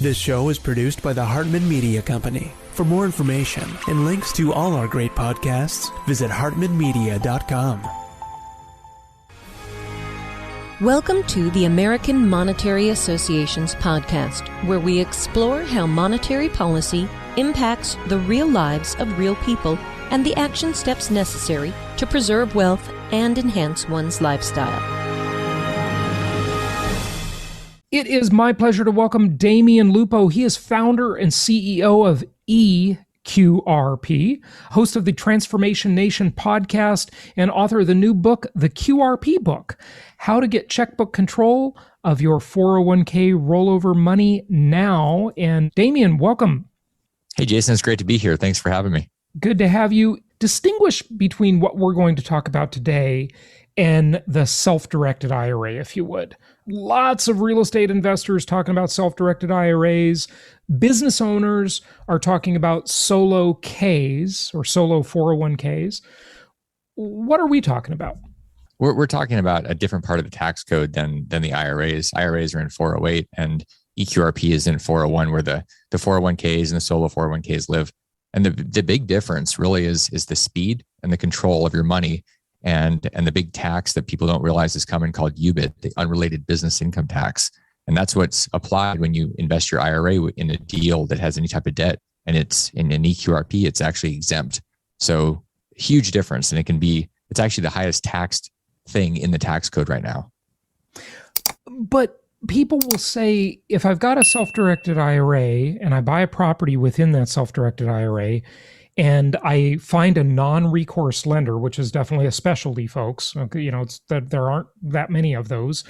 This show is produced by the Hartman Media Company. For more information and links to all our great podcasts, visit hartmanmedia.com. Welcome to the American Monetary Association's podcast, where we explore how monetary policy impacts the real lives of real people and the action steps necessary to preserve wealth and enhance one's lifestyle. It is my pleasure to welcome Damion Lupo. He is founder and CEO of eQRP, host of the Transformation Nation podcast, and author of the new book, The QRP Book, How to Get Checkbook Control of Your 401k Rollover Money Now. And Damion, welcome. Hey, Jason, it's great to be here. Thanks for having me. Good to have you. Distinguish between what we're going to talk about today and the self-directed IRA, if you would. Lots of real estate investors talking about self-directed IRAs. Business owners are talking about solo Ks or solo 401ks. What are we talking about? We're talking about a different part of the tax code than the IRAs. IRAs are in 408 and eQRP is in 401, where the 401ks and the solo 401ks live. And the big difference really is the speed and the control of your money. And the big tax that people don't realize is coming called UBIT, the unrelated business income tax. And that's what's applied when you invest your IRA in a deal that has any type of debt. And it's in an eQRP, it's actually exempt. So huge difference. And it's actually the highest taxed thing in the tax code right now. But people will say, if I've got a self-directed IRA and I buy a property within that self-directed IRA, and I find a non-recourse lender, which is definitely a specialty, folks. Okay, it's that there aren't that many of those.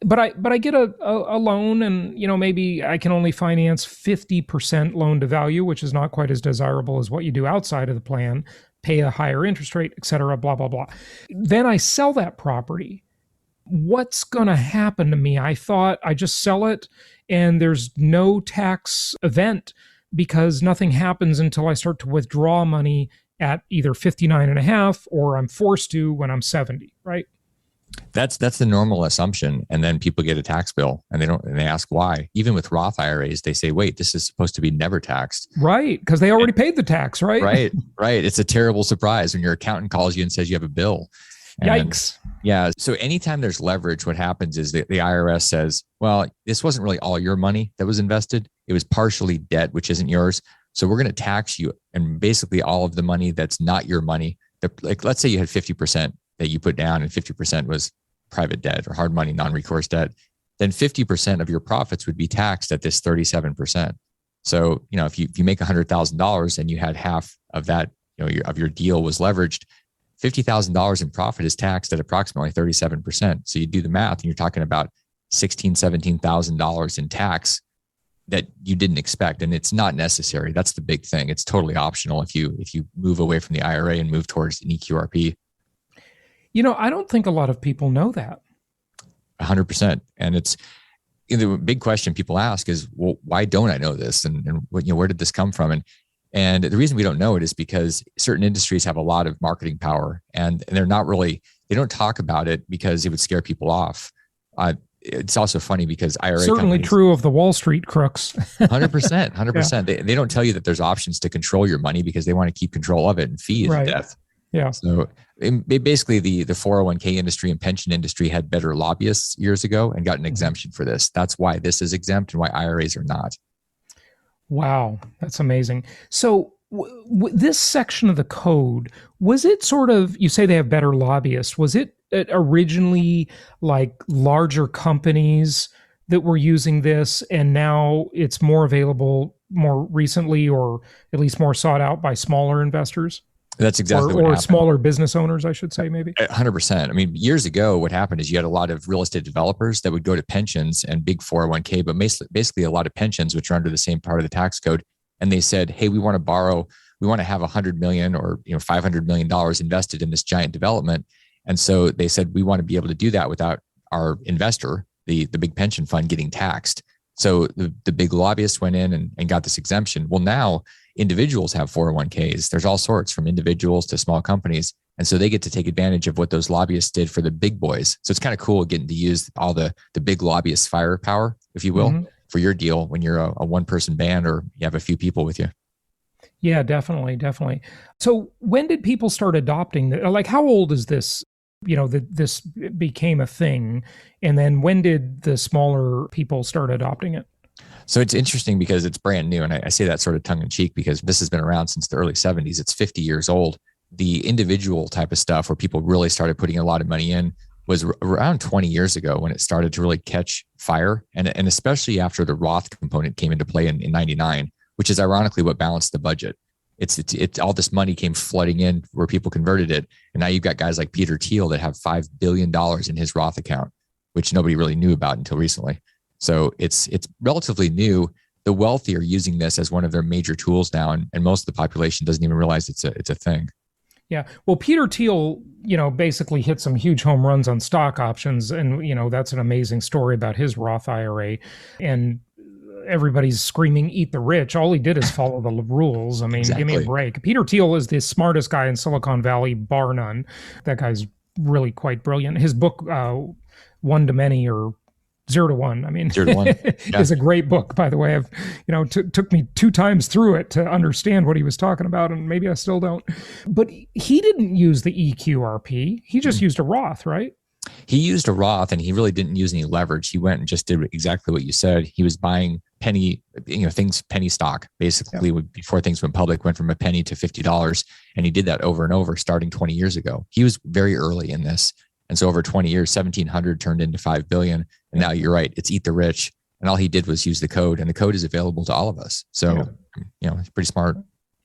But I get a loan, and maybe I can only finance 50% loan to value, which is not quite as desirable as what you do outside of the plan. Pay a higher interest rate, et cetera, blah blah blah. Then I sell that property. What's going to happen to me? I thought I just sell it, and there's no tax event, because nothing happens until I start to withdraw money at either 59 and a half, or I'm forced to when I'm 70, right? That's the normal assumption. And then people get a tax bill and they ask why. Even with Roth IRAs, they say, wait, this is supposed to be never taxed. Right. Because they already paid the tax, right? Right. It's a terrible surprise when your accountant calls you and says you have a bill. And yikes. Yeah. So anytime there's leverage, what happens is the IRS says, well, this wasn't really all your money that was invested. It was partially debt, which isn't yours. So we're going to tax you. And basically all of the money that's not your money, like let's say you had 50% that you put down and 50% was private debt or hard money, non-recourse debt, then 50% of your profits would be taxed at this 37%. So, if you make $100,000 and you had half of that, of your deal was leveraged, $50,000 in profit is taxed at approximately 37%. So you do the math and you're talking about $16,000, $17,000 in tax that you didn't expect. And it's not necessary. That's the big thing. It's totally optional if you move away from the IRA and move towards an eQRP. I don't think a lot of people know that. 100%. And it's the big question people ask is, well, why don't I know this? And where did this come from? And the reason we don't know it is because certain industries have a lot of marketing power, and they don't talk about it because it would scare people off. It's also funny because IRA certainly true of the Wall Street crooks. 100%. Yeah. They don't tell you that there's options to control your money because they want to keep control of it and fee it to death. Yeah. So basically the 401k industry and pension industry had better lobbyists years ago and got an exemption for this. That's why this is exempt and why IRAs are not. Wow, that's amazing. So this section of the code, was it sort of, you say they have better lobbyists, was it originally like larger companies that were using this and now it's more available more recently, or at least more sought out by smaller investors? That's exactly what happened. Or smaller business owners, I should say, maybe. 100%. I mean, years ago, what happened is you had a lot of real estate developers that would go to pensions and big 401k, but basically a lot of pensions, which are under the same part of the tax code. And they said, hey, we want to have $100 million or $500 million invested in this giant development. And so they said, we want to be able to do that without our investor, the big pension fund, getting taxed. So the big lobbyists went in and got this exemption. Well, now individuals have 401ks. There's all sorts, from individuals to small companies. And so they get to take advantage of what those lobbyists did for the big boys. So it's kind of cool getting to use all the big lobbyists' firepower, if you will. Mm-hmm. for your deal when you're a one-person band or you have a few people with you. Yeah, definitely, definitely. So when did people start adopting like how old is this? This became a thing, and then when did the smaller people start adopting it? So it's interesting because it's brand new. And I say that sort of tongue in cheek because this has been around since the early 70s. It's 50 years old. The individual type of stuff where people really started putting a lot of money in was around 20 years ago when it started to really catch fire. And especially after the Roth component came into play in 99, which is ironically what balanced the budget. It's all this money came flooding in where people converted it. And now you've got guys like Peter Thiel that have $5 billion in his Roth account, which nobody really knew about until recently. So it's relatively new. The wealthy are using this as one of their major tools now. And most of the population doesn't even realize it's a thing. Yeah. Well, Peter Thiel, basically hit some huge home runs on stock options. And, that's an amazing story about his Roth IRA. And everybody's screaming, eat the rich. All he did is follow the rules. I mean, Exactly. Give me a break. Peter Thiel is the smartest guy in Silicon Valley, bar none. That guy's really quite brilliant. His book, One to Many or 0 to 1. I mean, 0 to 1 yeah. is a great book, by the way. I've, took me 2 times through it to understand what he was talking about, and maybe I still don't. But he didn't use the eQRP. He just used a Roth, right? He used a Roth, and he really didn't use any leverage. He went and just did exactly what you said. He was buying penny stock, basically. Yeah. Before things went public, went from a penny to $50. And he did that over and over, starting 20 years ago. He was very early in this. And so over 20 years, 1,700 turned into 5 billion. And now you're right, it's eat the rich. And all he did was use the code, and the code is available to all of us. So, it's pretty smart.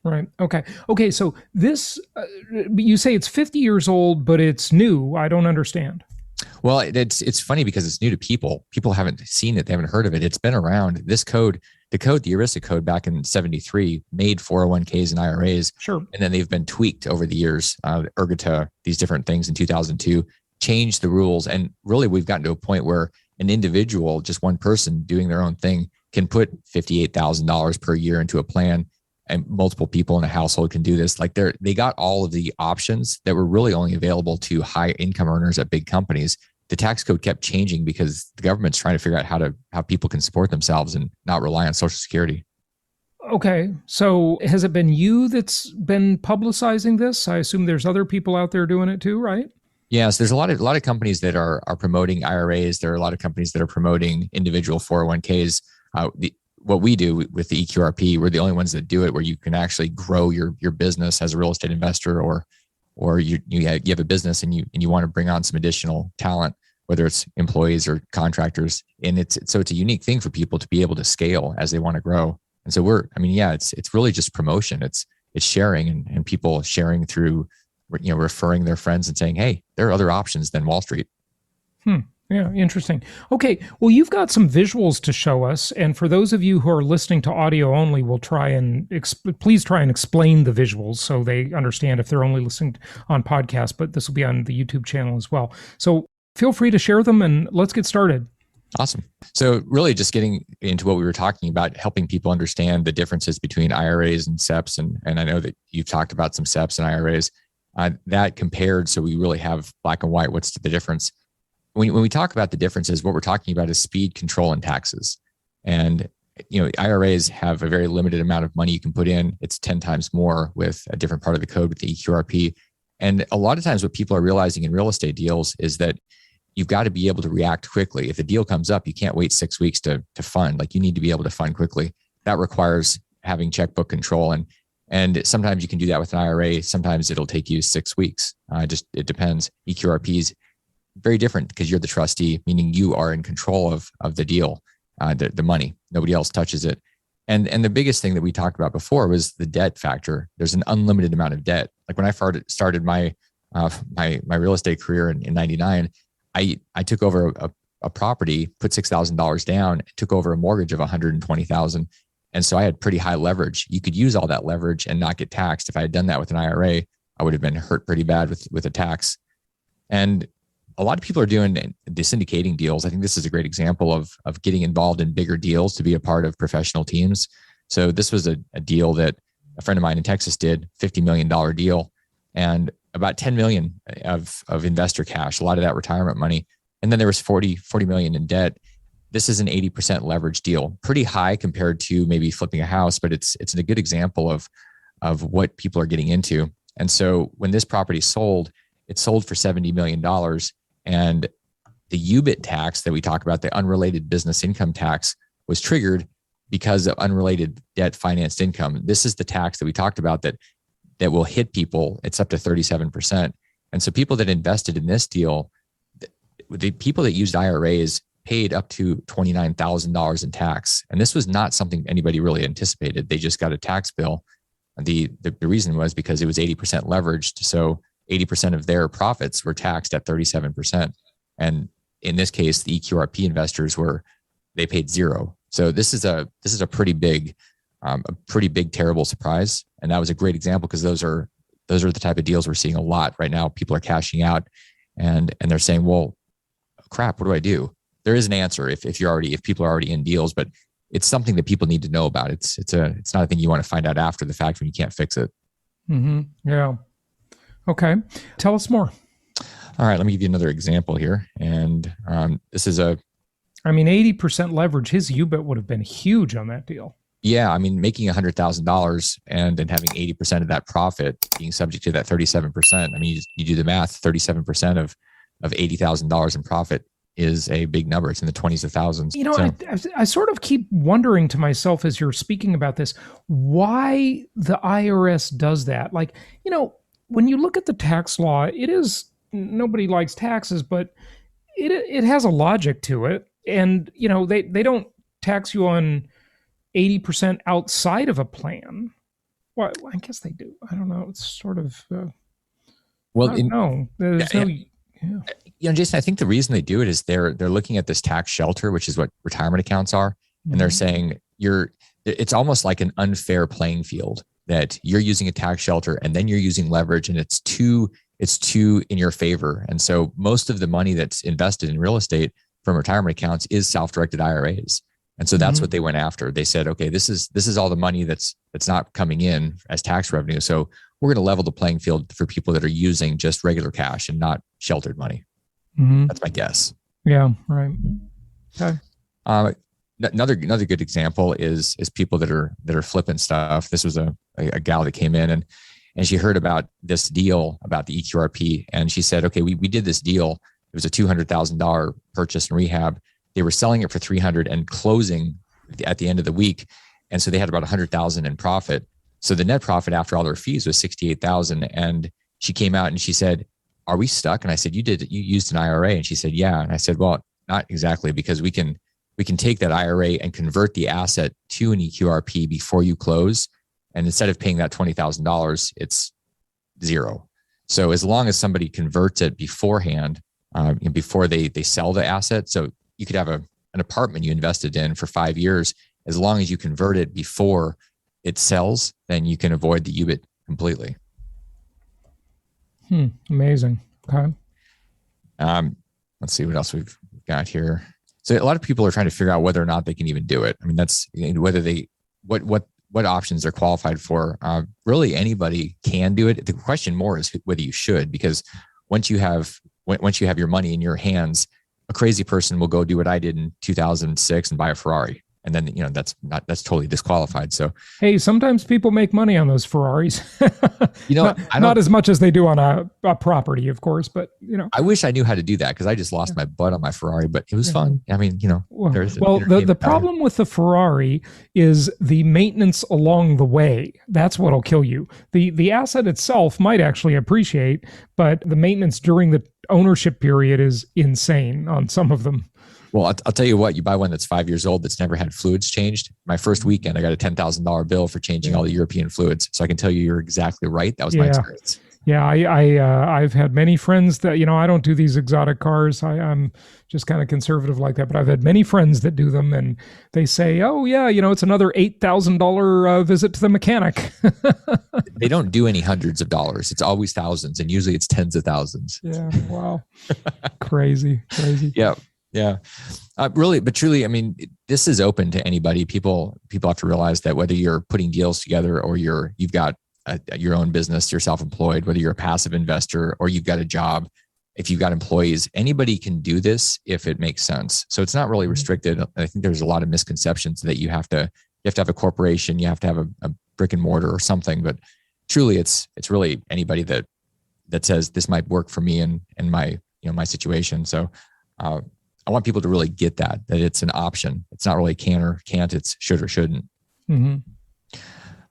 Right. Okay. So this, you say it's 50 years old, but it's new. I don't understand. Well, it's funny because it's new to people. People haven't seen it. They haven't heard of it. It's been around. This code, the ERISA code back in 73 made 401ks and IRAs. Sure. And then they've been tweaked over the years. Ergota, these different things in 2002 changed the rules. And really we've gotten to a point where an individual, just one person doing their own thing, can put $58,000 per year into a plan, and multiple people in a household can do this. Like they got all of the options that were really only available to high income earners at big companies. The tax code kept changing because the government's trying to figure out how people can support themselves and not rely on Social Security. Okay. So has it been you that's been publicizing this? I assume there's other people out there doing it too, right? Yes, there's a lot of companies that are promoting IRAs. There are a lot of companies that are promoting individual 401ks. What we do with the eQRP, we're the only ones that do it, where you can actually grow your business as a real estate investor, or you have a business and you want to bring on some additional talent, whether it's employees or contractors. And it's a unique thing for people to be able to scale as they want to grow. And so it's really just promotion. It's sharing and people sharing through, referring their friends and saying, hey, there are other options than Wall Street. Yeah, interesting. Okay, well, you've got some visuals to show us. And for those of you who are listening to audio only, we'll please try and explain the visuals so they understand if they're only listening on podcast, but this will be on the YouTube channel as well. So feel free to share them and let's get started. Awesome. So really just getting into what we were talking about, helping people understand the differences between IRAs and SEPs. And I know that you've talked about some SEPs and IRAs that compared. So we really have black and white. What's the difference? When we talk about the differences, what we're talking about is speed, control, and taxes. And IRAs have a very limited amount of money you can put in. It's 10 times more with a different part of the code with the eQRP. And a lot of times what people are realizing in real estate deals is that you've got to be able to react quickly. If a deal comes up, you can't wait 6 weeks to fund. Like, you need to be able to fund quickly. That requires having checkbook control. And sometimes you can do that with an IRA. Sometimes it'll take you 6 weeks. It depends. eQRPs, very different because you're the trustee, meaning you are in control of the deal, the money. Nobody else touches it. And the biggest thing that we talked about before was the debt factor. There's an unlimited amount of debt. Like when I started my real estate career in 99, I took over a property, put $6,000 down, took over a mortgage of $120,000. And so I had pretty high leverage. You could use all that leverage and not get taxed. If I had done that with an IRA, I would have been hurt pretty bad with a tax. And a lot of people are doing the syndicating deals. I think this is a great example of getting involved in bigger deals to be a part of professional teams. So this was a deal that a friend of mine in Texas did, $50 million deal, and about 10 million of investor cash, a lot of that retirement money. And then there was 40 million in debt. this is an 80% leverage deal, pretty high compared to maybe flipping a house, but it's a good example of what people are getting into. And so when this property sold, it sold for $70 million. And the UBIT tax that we talk about, the unrelated business income tax, was triggered because of unrelated debt financed income. This is the tax that we talked about that will hit people. It's up to 37%. And so people that invested in this deal, the people that used IRAs paid up to $29,000 in tax. And this was not something anybody really anticipated. They just got a tax bill. The reason was because it was 80% leveraged. So 80% of their profits were taxed at 37%. And in this case, the eQRP investors they paid zero. So this is a pretty big terrible surprise. And that was a great example because those are the type of deals we're seeing a lot right now. People are cashing out and they're saying, well, crap, what do I do? There is an answer if people are already in deals, but it's something that people need to know about. It's not a thing you want to find out after the fact when you can't fix it. Mm-hmm. Yeah. Okay. Tell us more. All right. Let me give you another example here. And this is 80% leverage. His UBIT would have been huge on that deal. Yeah. I mean, making $100,000 and having 80% of that profit being subject to that 37%. I mean, you do the math, 37% of $80,000 in profit is a big number. It's in the 20s of thousands. I sort of keep wondering to myself as you're speaking about this, why the IRS does that. Like, when you look at the tax law, nobody likes taxes, but it has a logic to it. And, they don't tax you on 80% outside of a plan. Well, I guess they do. I don't know. It's sort of, Jason, I think the reason they do it is they're looking at this tax shelter, which is what retirement accounts are. And they're saying it's almost like an unfair playing field that you're using a tax shelter and then you're using leverage and it's two in your favor. And so most of the money that's invested in real estate from retirement accounts is self-directed IRAs. And so that's what they went after. They said, okay, this is all the money that's not coming in as tax revenue. So we're going to level the playing field for people that are using just regular cash and not sheltered money. Mm-hmm. That's my guess. Yeah. Right. Okay. Another good example is people that are flipping stuff. This was a gal that came in and she heard about this deal about the eQRP. And she said, okay, we did this deal. It was a $200,000 purchase and rehab. They were selling it for $300 and closing at the end of the week. And so they had about $100,000 in profit. So the net profit after all their fees was $68,000. And she came out and she said, are we stuck? And I said, you used an IRA? And she said, yeah. And I said, well, not exactly, because we can take that IRA and convert the asset to an eQRP before you close. And instead of paying that $20,000, it's zero. So as long as somebody converts it beforehand, before they sell the asset. So you could have an apartment you invested in for 5 years. As long as you convert it before it sells, then you can avoid the UBIT completely. Amazing. Okay. Let's see what else we've got here. So a lot of people are trying to figure out whether or not they can even do it. I mean, that's whether what options they're qualified for. Really, anybody can do it. The question more is whether you should, because once you have your money in your hands, a crazy person will go do what I did in 2006 and buy a Ferrari. And then, that's totally disqualified. So, hey, sometimes people make money on those Ferraris, not not as much as they do on a property, of course, but I wish I knew how to do that because I just lost my butt on my Ferrari, but it was fun. I mean, the problem with the Ferrari is the maintenance along the way. That's what'll kill you. The asset itself might actually appreciate, but the maintenance during the ownership period is insane on some of them. Well, I'll tell you what, you buy one that's 5 years old that's never had fluids changed. My first weekend, I got a $10,000 bill for changing all the European fluids. So I can tell you, you're exactly right. That was my experience. Yeah, I've had many friends that, I don't do these exotic cars. I'm just kind of conservative like that, but I've had many friends that do them and they say, oh yeah, it's another $8,000 visit to the mechanic. They don't do any hundreds of dollars. It's always thousands and usually it's tens of thousands. Yeah. Wow. Crazy. Yeah. Yeah, really, but truly, I mean, this is open to anybody. People have to realize that whether you're putting deals together or you've got your own business, you're self-employed, whether you're a passive investor or you've got a job, if you've got employees, anybody can do this if it makes sense. So it's not really restricted. I think there's a lot of misconceptions that you have to have a corporation, you have to have a brick and mortar or something, but truly it's really anybody that says this might work for me and my, my situation. So I want people to really get that it's an option. It's not really can or can't, it's should or shouldn't. Mm-hmm.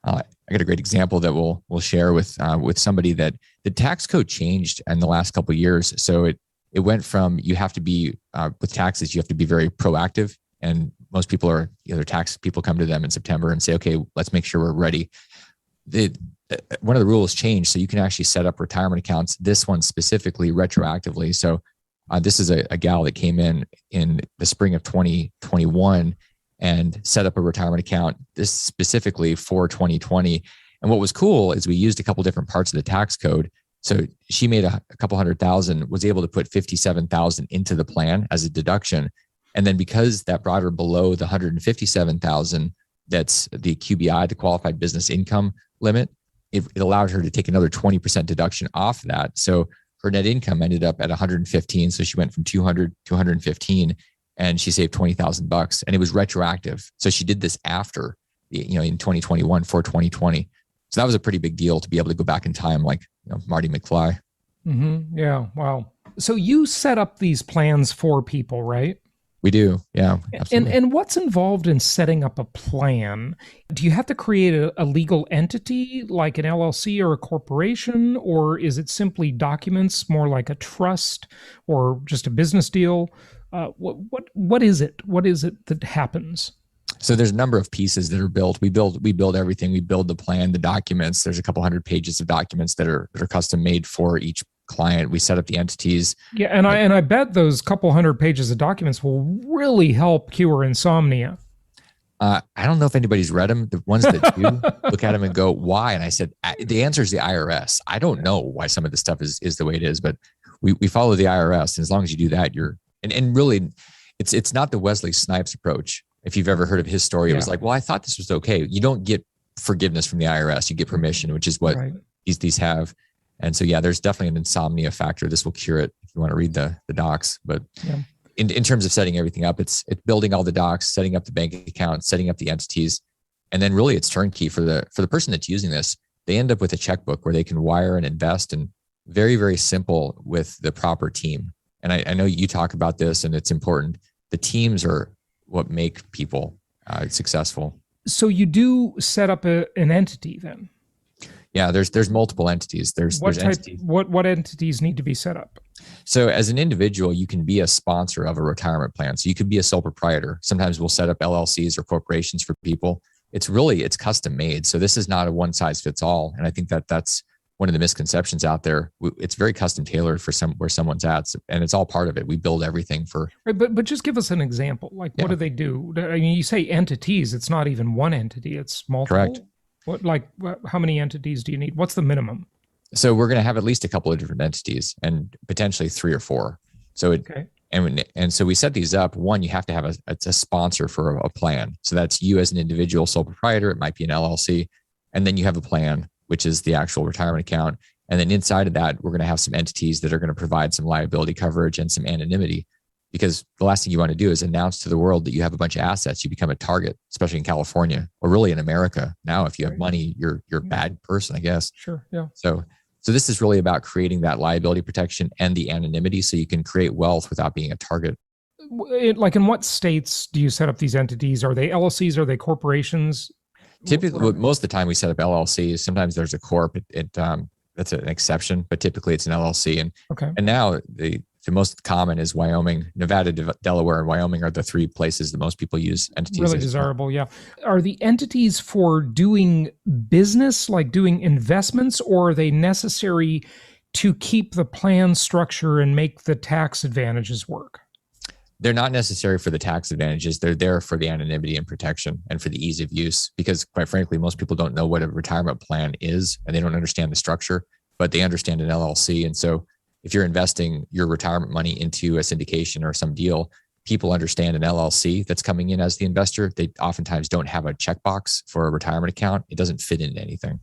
I got a great example that we'll share with somebody that the tax code changed in the last couple of years. So it went from you have to be with taxes, you have to be very proactive, and most people are either tax people come to them in September and say, okay, let's make sure we're ready. One of the rules changed, so you can actually set up retirement accounts. This one specifically retroactively. So this is a gal that came in the spring of 2021. And set up a retirement account, this specifically for 2020. And what was cool is we used a couple different parts of the tax code. So she made a couple $100,000, was able to put $57,000 into the plan as a deduction. And then because that brought her below the $157,000, that's the QBI, the qualified business income limit, it allowed her to take another 20% deduction off that. So her net income ended up at 115. So she went from 200 to 115. And she saved $20,000, and it was retroactive. So she did this after, in 2021 for 2020. So that was a pretty big deal to be able to go back in time, like Marty McFly. Mm-hmm. Yeah. Wow. So you set up these plans for people, right? We do. Yeah. Absolutely. And what's involved in setting up a plan? Do you have to create a legal entity like an LLC or a corporation, or is it simply documents, more like a trust or just a business deal? What is it? What is it that happens? So there's a number of pieces that are built. We build everything. We build the plan, the documents. There's a couple hundred pages of documents that are custom made for each client. We set up the entities. Yeah, and I bet those couple hundred pages of documents will really help cure insomnia. I don't know if anybody's read them. The ones that do look at them and go, why? And I said, the answer is the IRS. I don't know why some of this stuff is the way it is, but we follow the IRS. And as long as you do that, and really, it's not the Wesley Snipes approach. If you've ever heard of his story, it was like, well, I thought this was okay. You don't get forgiveness from the IRS. You get permission, which is what these have. And so, there's definitely an insomnia factor. This will cure it if you want to read the docs. But in terms of setting everything up, it's building all the docs, setting up the bank account, setting up the entities. And then really it's turnkey for the person that's using this. They end up with a checkbook where they can wire and invest, and very, very simple with the proper team. And I know you talk about this, and it's important. The teams are what make people successful. So you do set up an entity then? Yeah, there's multiple entities. There's entities. What entities need to be set up? So as an individual, you can be a sponsor of a retirement plan. So you could be a sole proprietor. Sometimes we'll set up LLCs or corporations for people. It's custom made. So this is not a one size fits all. And I think that's one of the misconceptions out there. It's very custom tailored for where someone's at, and it's all part of it. We build everything for. Right, but just give us an example. Like, what do they do? I mean, you say entities. It's not even one entity. It's multiple. Correct. How many entities do you need? What's the minimum? So we're going to have at least a couple of different entities, and potentially 3 or 4. So and so we set these up. One, you have to have a sponsor for a plan. So that's you as an individual sole proprietor. It might be an LLC, and then you have a plan, which is the actual retirement account. And then inside of that, we're going to have some entities that are going to provide some liability coverage and some anonymity, because the last thing you want to do is announce to the world that you have a bunch of assets. You become a target, especially in California, or really in America. Now, if you have money, you're a bad person, I guess. Sure. Yeah. So this is really about creating that liability protection and the anonymity, so you can create wealth without being a target. Like, in what states do you set up these entities? Are they LLCs? Are they corporations? Typically, most of the time we set up LLCs. Sometimes there's a corp. That's an exception, but typically it's an LLC. And now the most common is Wyoming. Nevada, Delaware, and Wyoming are the 3 places that most people use entities. Really desirable, yeah. Are the entities for doing business, like doing investments, or are they necessary to keep the plan structure and make the tax advantages work? They're not necessary for the tax advantages. They're there for the anonymity and protection and for the ease of use, because quite frankly, most people don't know what a retirement plan is, and they don't understand the structure, but they understand an LLC. And so if you're investing your retirement money into a syndication or some deal, people understand an LLC that's coming in as the investor. They oftentimes don't have a checkbox for a retirement account. It doesn't fit into anything.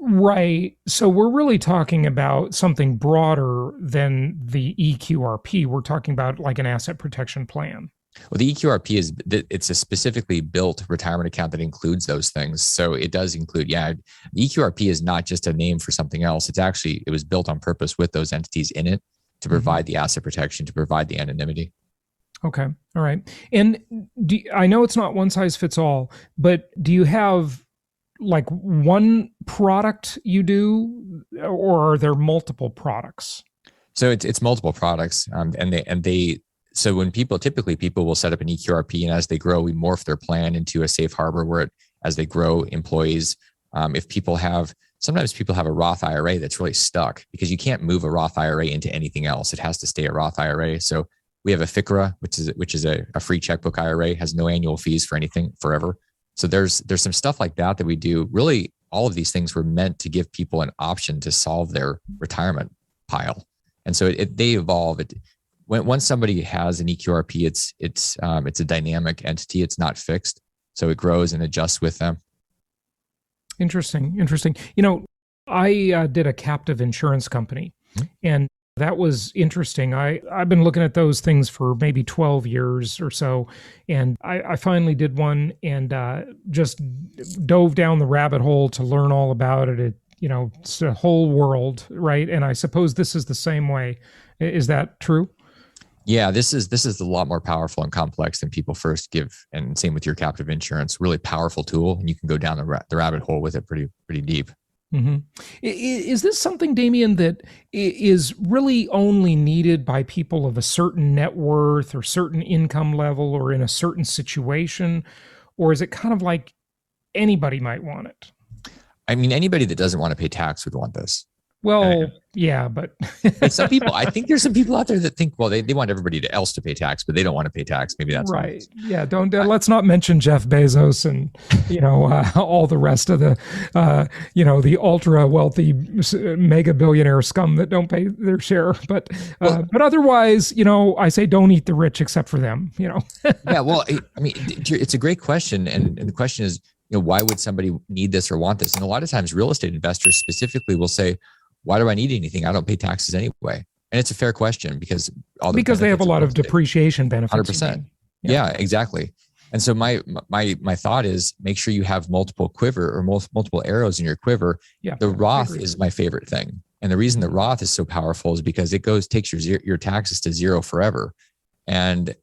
Right. So we're really talking about something broader than the eQRP. We're talking about like an asset protection plan. Well, the eQRP it's a specifically built retirement account that includes those things. So it does include, the eQRP is not just a name for something else. It was built on purpose with those entities in it to provide the asset protection, to provide the anonymity. Okay. All right. And I know it's not one size fits all, but do you have like one product you do, or are there multiple products? So it's multiple products, so when people will set up an eQRP, and as they grow, we morph their plan into a safe harbor where as they grow employees, sometimes people have a Roth IRA that's really stuck because you can't move a Roth IRA into anything else. It has to stay a Roth IRA. So we have a FICRA, which is a free checkbook IRA, has no annual fees for anything forever. So there's some stuff like that we do. Really, all of these things were meant to give people an option to solve their retirement pile. And so they evolve. Once somebody has an eQRP, it's a dynamic entity. It's not fixed, so it grows and adjusts with them. Interesting. I did a captive insurance company, and that was interesting. I've been looking at those things for maybe 12 years or so, and I finally did one and just dove down the rabbit hole to learn all about it. It's a whole world, right? And I suppose this is the same way. Is that true? Yeah, this is a lot more powerful and complex than people first give. And same with your captive insurance, really powerful tool, and you can go down the rabbit hole with it pretty deep. Mm-hmm. Is this something, Damian, that is really only needed by people of a certain net worth or certain income level or in a certain situation? Or is it kind of like anybody might want it? I mean, anybody that doesn't want to pay tax would want this. Well, yeah, but some people, I think there's some people out there that think, well, they want everybody else to pay tax, but they don't want to pay tax. Maybe that's right. Yeah. Let's not mention Jeff Bezos and, all the rest of the, the ultra wealthy mega billionaire scum that don't pay their share. But otherwise, I say don't eat the rich except for them, Yeah. Well, I mean, it's a great question. And the question is, why would somebody need this or want this? And a lot of times real estate investors specifically will say, why do I need anything? I don't pay taxes anyway. And it's a fair question because they have a lot of depreciation benefits. 100%. Yeah, exactly. And so my thought is make sure you have multiple quiver or multiple arrows in your quiver. Yeah, the Roth is my favorite thing. And the reason the Roth is so powerful is because it takes your taxes to zero forever. And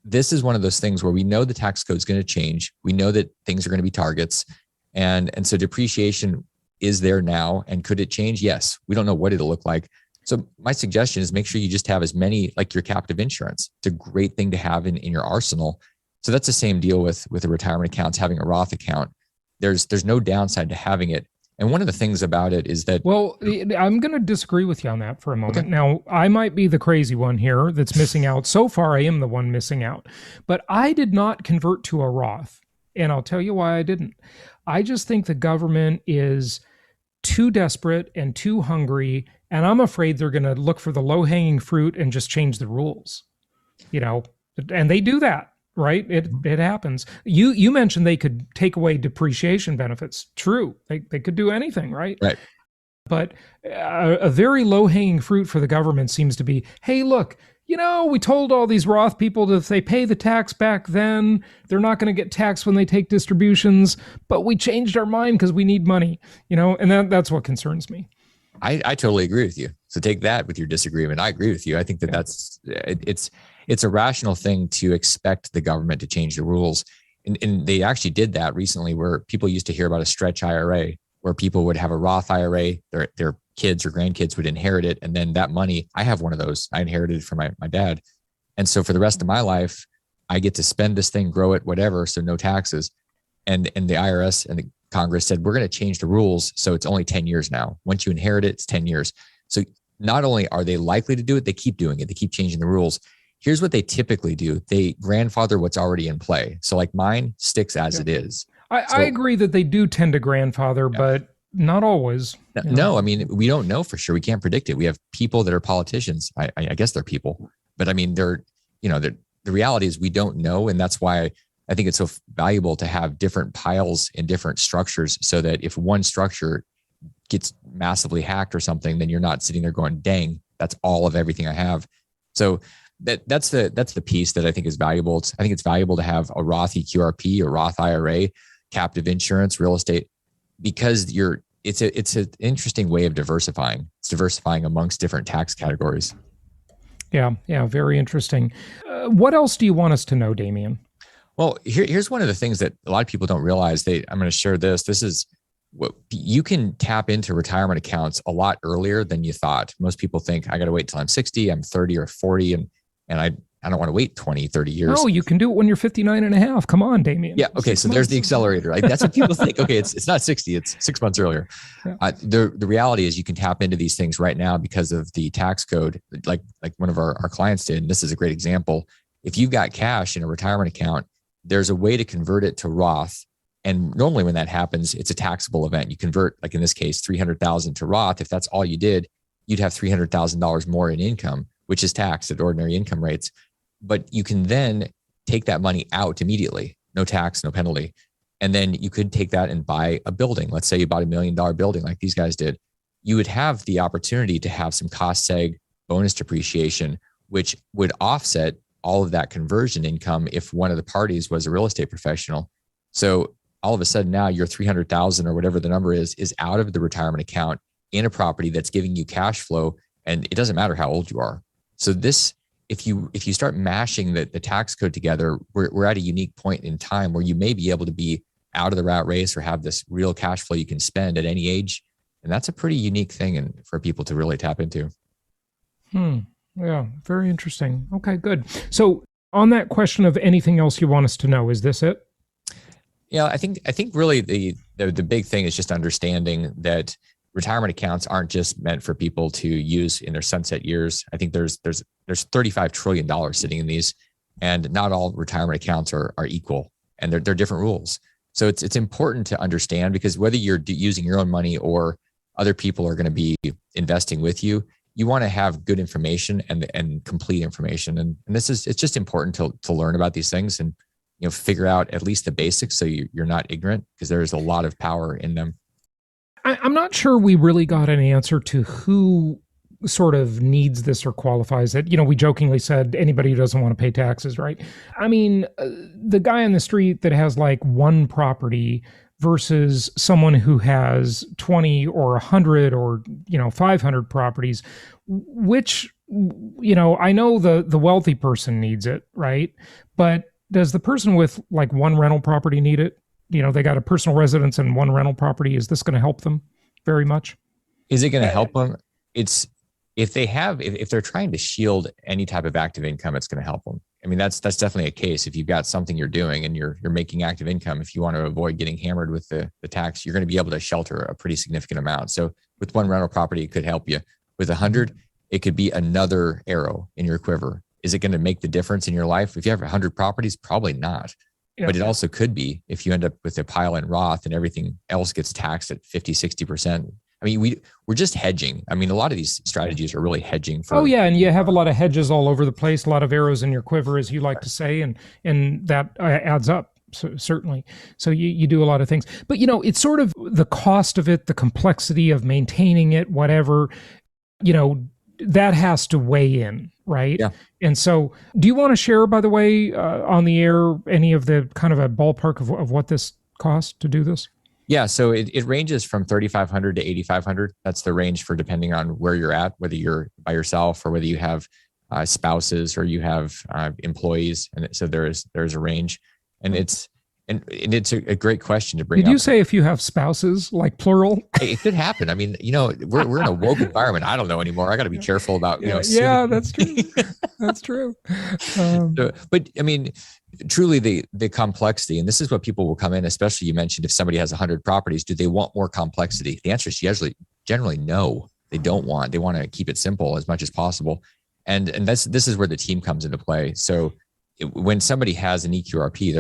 this is one of those things where we know the tax code is going to change. We know that things are going to be targets. And so depreciation is there now. And could it change? Yes. We don't know what it'll look like. So my suggestion is make sure you just have as many, like your captive insurance. It's a great thing to have in your arsenal. So that's the same deal with the retirement accounts, having a Roth account. There's no downside to having it. And one of the things about it is that... Well, I'm going to disagree with you on that for a moment. Okay. Now, I might be the crazy one here that's missing out. So far, I am the one missing out. But I did not convert to a Roth. And I'll tell you why I didn't. I just think the government is too desperate and too hungry. And I'm afraid they're going to look for the low-hanging fruit and just change the rules. And they do that. Right? It happens. You mentioned they could take away depreciation benefits. True. They could do anything, right? Right. But a very low-hanging fruit for the government seems to be, hey, look, we told all these Roth people that if they pay the tax back then, they're not going to get taxed when they take distributions, but we changed our mind because we need money, and that's what concerns me. I totally agree with you. So take that with your disagreement. I agree with you. I think that's it's a rational thing to expect the government to change the rules. And they actually did that recently where people used to hear about a stretch IRA where people would have a Roth IRA, their kids or grandkids would inherit it. And then that money, I have one of those. I inherited it from my dad. And so for the rest of my life, I get to spend this thing, grow it, whatever. So no taxes. And the IRS and the Congress said, we're going to change the rules. So it's only 10 years now. Once you inherit it, it's 10 years. So not only are they likely to do it, they keep doing it. They keep changing the rules. Here's what they typically do. They grandfather what's already in play. So like mine sticks as it is. I agree that they do tend to grandfather, but not always. No, I mean, we don't know for sure. We can't predict it. We have people that are politicians. I guess they're people, but I mean, the reality is we don't know. And that's why I think it's so valuable to have different piles in different structures so that if one structure gets massively hacked or something, then you're not sitting there going, dang, that's all of everything I have. So that's the piece that I think is valuable. I think it's valuable to have a Roth eQRP or Roth IRA, captive insurance, real estate, because it's an interesting way of diversifying. It's diversifying amongst different tax categories. Yeah, very interesting. What else do you want us to know, Damian? Well, here's one of the things that a lot of people don't realize. I'm going to share this. This is what you can tap into retirement accounts a lot earlier than you thought. Most people think I got to wait till I'm 60, I'm 30 or 40, and I don't want to wait 20, 30 years. No, you can do it when you're 59 and a half. Come on, Damian. Yeah. Okay. So there's the accelerator. Like, that's what people think. Okay. It's not 60, it's 6 months earlier. Yeah. The reality is you can tap into these things right now because of the tax code, like one of our clients did. And this is a great example. If you've got cash in a retirement account, there's a way to convert it to Roth. And normally when that happens, it's a taxable event. You convert, like in this case, 300,000 to Roth. If that's all you did, you'd have $300,000 more in income, which is taxed at ordinary income rates. But you can then take that money out immediately, no tax, no penalty. And then you could take that and buy a building. Let's say you bought $1 million building like these guys did. You would have the opportunity to have some cost seg bonus depreciation, which would offset all of that conversion income if one of the parties was a real estate professional. So all of a sudden now your 300,000 or whatever the number is out of the retirement account in a property that's giving you cash flow, and it doesn't matter how old you are. So this, if you start mashing the tax code together, we're at a unique point in time where you may be able to be out of the rat race or have this real cash flow you can spend at any age. And that's a pretty unique thing for people to really tap into. Yeah, very interesting. Okay, good. So on that question of anything else you want us to know, is this it? Yeah, I think really the big thing is just understanding that retirement accounts aren't just meant for people to use in their sunset years. I think there's $35 trillion sitting in these, and not all retirement accounts are equal, and they're different rules. So it's important to understand, because whether you're using your own money or other people are going to be investing with you, you want to have good information and complete information. And it's just important to learn about these things and figure out at least the basics so you're not ignorant, because there's a lot of power in them. I'm not sure we really got an answer to who sort of needs this or qualifies it. We jokingly said anybody who doesn't want to pay taxes, right? I mean, the guy on the street that has like one property versus someone who has 20 or 100 or 500 properties, which I know the wealthy person needs it, right? But does the person with like one rental property need it? They got a personal residence and one rental property. Is this going to help them very much? Is it going to help them? If they're trying to shield any type of active income, it's going to help them. I mean, that's definitely a case. If you've got something you're doing and you're making active income, if you want to avoid getting hammered with the tax, you're going to be able to shelter a pretty significant amount. So with one rental property, it could help you. With 100, it could be another arrow in your quiver. Is it going to make the difference in your life? If you have 100 properties, probably not. Yeah. But it also could be if you end up with a pile in Roth and everything else gets taxed at 50, 60%. I mean, we're just hedging. I mean, a lot of these strategies are really hedging for. Oh yeah, and you have a lot of hedges all over the place, a lot of arrows in your quiver, as you like to say, and that adds up. So, certainly. So you do a lot of things. But it's sort of the cost of it, the complexity of maintaining it, whatever, that has to weigh in, right? Yeah. And so do you want to share, by the way, on the air, any of the kind of a ballpark of what this costs to do this? Yeah, so it ranges from $3,500 to $8,500. That's the range for depending on where you're at, whether you're by yourself or whether you have spouses or you have employees. And so there's a range, and it's a great question to bring up. Did you say if you have spouses, like plural? It could happen. I mean, we're in a woke environment. I don't know anymore. I got to be careful about Yeah, that's true. That's true. But I mean, truly the complexity, and this is what people will come in, especially you mentioned if somebody has 100 properties, do they want more complexity? The answer is generally no, they don't want. They want to keep it simple as much as possible. And this is where the team comes into play. So when somebody has an eQRP,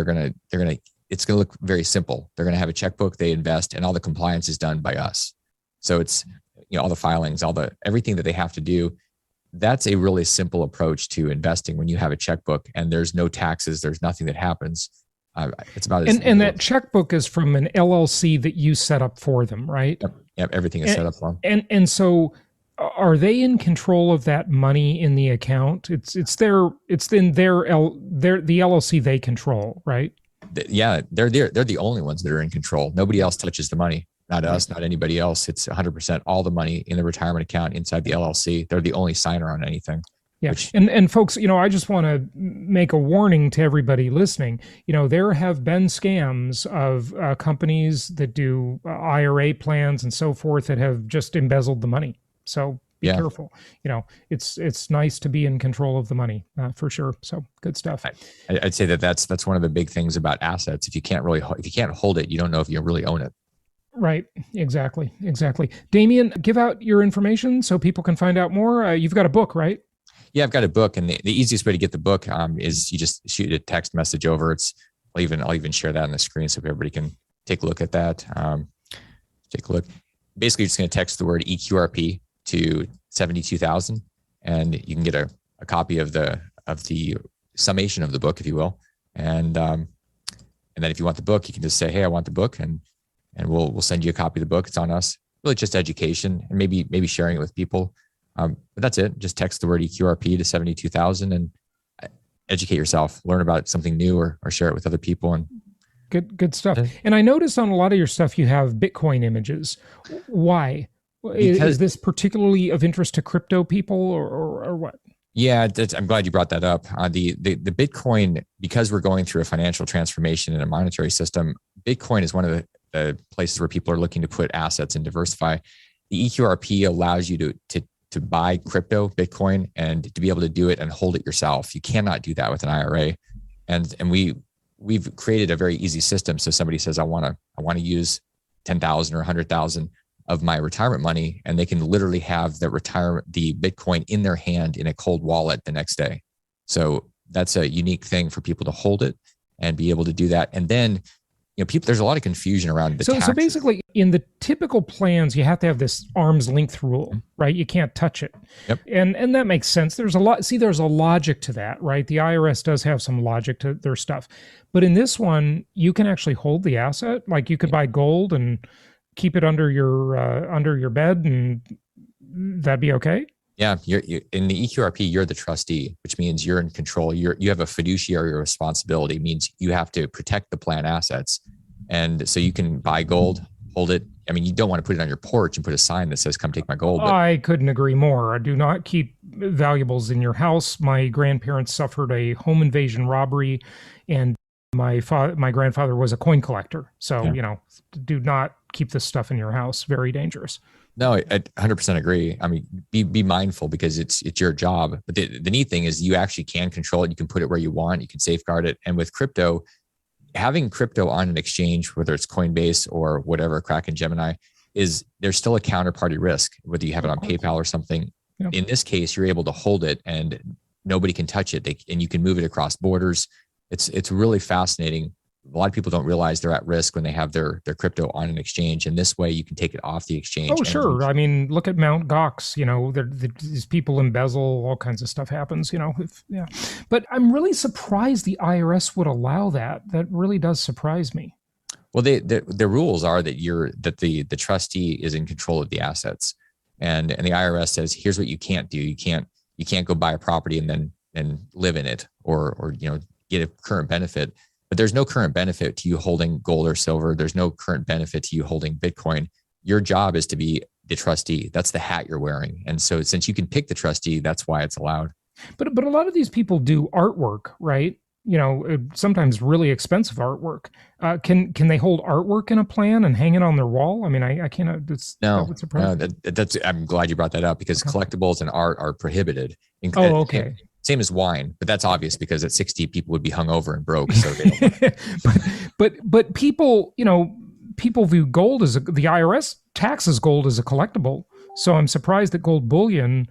it's going to look very simple. They're going to have a checkbook, they invest, and all the compliance is done by us. So it's, all the filings, everything that they have to do. That's a really simple approach to investing when you have a checkbook and there's no taxes, there's nothing that happens. It's about and that checkbook is from an LLC that you set up for them, right? Yep. Yep, everything is set up for them. And so are they in control of that money in the account? It's in the LLC they control, right? Yeah, they're the only ones that are in control. Nobody else touches the money. Not us, not anybody else. It's 100% all the money in the retirement account inside the LLC. They're the only signer on anything. Yeah. And folks, I just want to make a warning to everybody listening. There have been scams of companies that do IRA plans and so forth that have just embezzled the money. So be careful. It's nice to be in control of the money for sure. So good stuff. I'd say that's one of the big things about assets. If you can't hold it, you don't know if you really own it. Right. Exactly. Damian, give out your information so people can find out more. You've got a book, right? Yeah, I've got a book, and the easiest way to get the book is you just shoot a text message over. I'll even share that on the screen so everybody can take a look at that. Take a look. Basically, you're just going to text the word eQRP to 72,000, and you can get a copy of the summation of the book, if you will. And then if you want the book, you can just say, "Hey, I want the book," and we'll send you a copy of the book. It's on us. Really, just education and maybe sharing it with people. But that's it. Just text the word eQRP to 72,000 and educate yourself, learn about something new or share it with other people. And good stuff. And I noticed on a lot of your stuff, you have Bitcoin images. Why? Is this particularly of interest to crypto people or what? Yeah, I'm glad you brought that up. The Bitcoin, because we're going through a financial transformation in a monetary system, Bitcoin is one of the places where people are looking to put assets and diversify. The eQRP allows you to buy crypto, Bitcoin, and to be able to do it and hold it yourself. You cannot do that with an IRA. And we've created a very easy system. So somebody says, I want to use 10,000 or 100,000 of my retirement money, and they can literally have the Bitcoin in their hand in a cold wallet the next day. So that's a unique thing for people to hold it and be able to do that. And then there's a lot of confusion around the taxes. So basically, in the typical plans, you have to have this arm's length rule, right? You can't touch it. Yep. And that makes sense. There's a logic to that, right? The IRS does have some logic to their stuff. But in this one, you can actually hold the asset. Like you could buy gold and keep it under your bed, and that'd be okay? Yeah, you're in the eQRP, you're the trustee, which means you're in control. You have a fiduciary responsibility. It means you have to protect the plan assets. And so you can buy gold, hold it. I mean, you don't want to put it on your porch and put a sign that says, "Come take my gold." But I couldn't agree more. I do not keep valuables in your house. My grandparents suffered a home invasion robbery, and my grandfather was a coin collector. So, do not keep this stuff in your house. Very dangerous. No, I 100% agree. I mean, be mindful because it's your job. But the neat thing is you actually can control it. You can put it where you want. You can safeguard it. And with crypto, having crypto on an exchange, whether it's Coinbase or whatever, Kraken, Gemini, there's still a counterparty risk, whether you have it on PayPal or something. Yep. In this case, you're able to hold it and nobody can touch it. And you can move it across borders. It's really fascinating. A lot of people don't realize they're at risk when they have their crypto on an exchange. And this way you can take it off the exchange. Oh, sure. I mean, look at Mt. Gox, these people embezzle, all kinds of stuff happens, But I'm really surprised the IRS would allow that. That really does surprise me. Well, the rules are that the trustee is in control of the assets. And the IRS says, here's what you can't do. You can't go buy a property and then live in it or get a current benefit. But there's no current benefit to you holding gold or silver. There's no current benefit to you holding Bitcoin. Your job is to be the trustee. That's the hat you're wearing. And so since you can pick the trustee, that's why it's allowed. But a lot of these people do artwork, right? Sometimes really expensive artwork. Can they hold artwork in a plan and hang it on their wall? I mean, I can't. That's. I'm glad you brought that up because collectibles and art are prohibited. Oh, okay. Same as wine, but that's obvious because at 60 people would be hungover and broke. So they don't but people view gold as the IRS taxes gold as a collectible. So I'm surprised that gold bullion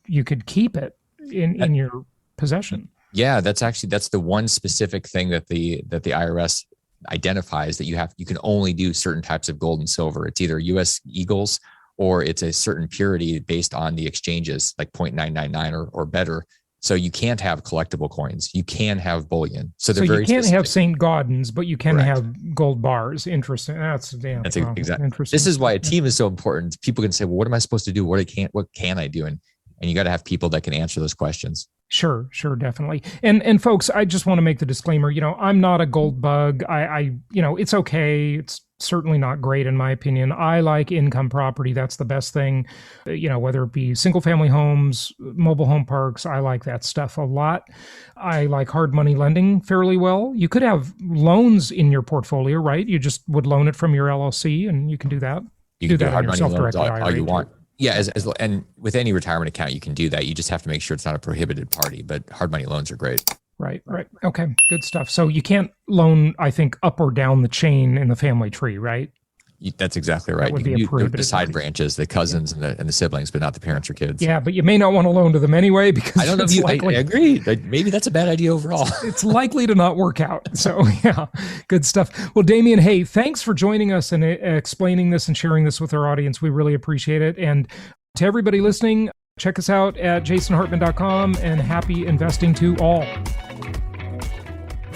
you could keep it in your possession. Yeah, that's the one specific thing that the IRS identifies that you can only do certain types of gold and silver. It's either US Eagles or it's a certain purity based on the exchanges like 0.999 or better. So you can't have collectible coins. You can have bullion. So they're you very can't specific. have St. Gaudens, but you can Correct. have gold bars. Interesting. That's Exactly. interesting. This is why a team is so important. People can say, well, what am I supposed to do? What can I do? And you got to have people that can answer those questions. Sure, definitely. And folks, I just want to make the disclaimer, I'm not a gold bug. I it's okay. It's certainly not great in my opinion. I like income property. That's the best thing. Whether it be single family homes, mobile home parks, I like that stuff a lot. I like hard money lending fairly well. You could have loans in your portfolio, right? You just would loan it from your LLC and you can do that. You can do hard money loans all IRA you want. too. Yeah, and with any retirement account, you can do that. You just have to make sure it's not a prohibited party, but hard money loans are great. Right. Okay, good stuff. So you can't loan, I think, up or down the chain in the family tree, right? That's exactly right. That would be You a prohibited the side branches, the cousins and the siblings, but not the parents or kids. Yeah, but you may not want to loan to them anyway because I don't know if you. I agree. Maybe that's a bad idea overall. It's likely to not work out. So yeah, good stuff. Well, Damian, hey, thanks for joining us and explaining this and sharing this with our audience. We really appreciate it. And to everybody listening, check us out at jasonhartman.com and happy investing to all.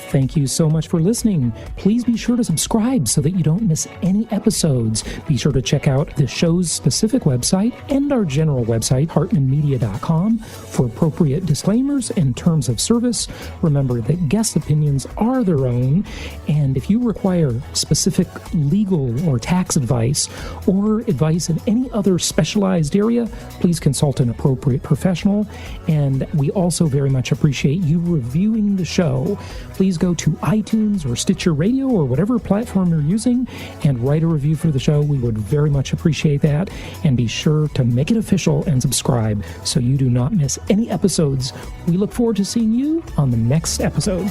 Thank you so much for listening. Please be sure to subscribe so that you don't miss any episodes. Be sure to check out the show's specific website and our general website, hartmanmedia.com, for appropriate disclaimers and terms of service. Remember that guest opinions are their own, and if you require specific legal or tax advice or advice in any other specialized area, please consult an appropriate professional. And we also very much appreciate you reviewing the show. Please go to iTunes or Stitcher Radio or whatever platform you're using and write a review for the show. We would very much appreciate that. And be sure to make it official and subscribe so you do not miss any episodes. We look forward to seeing you on the next episode.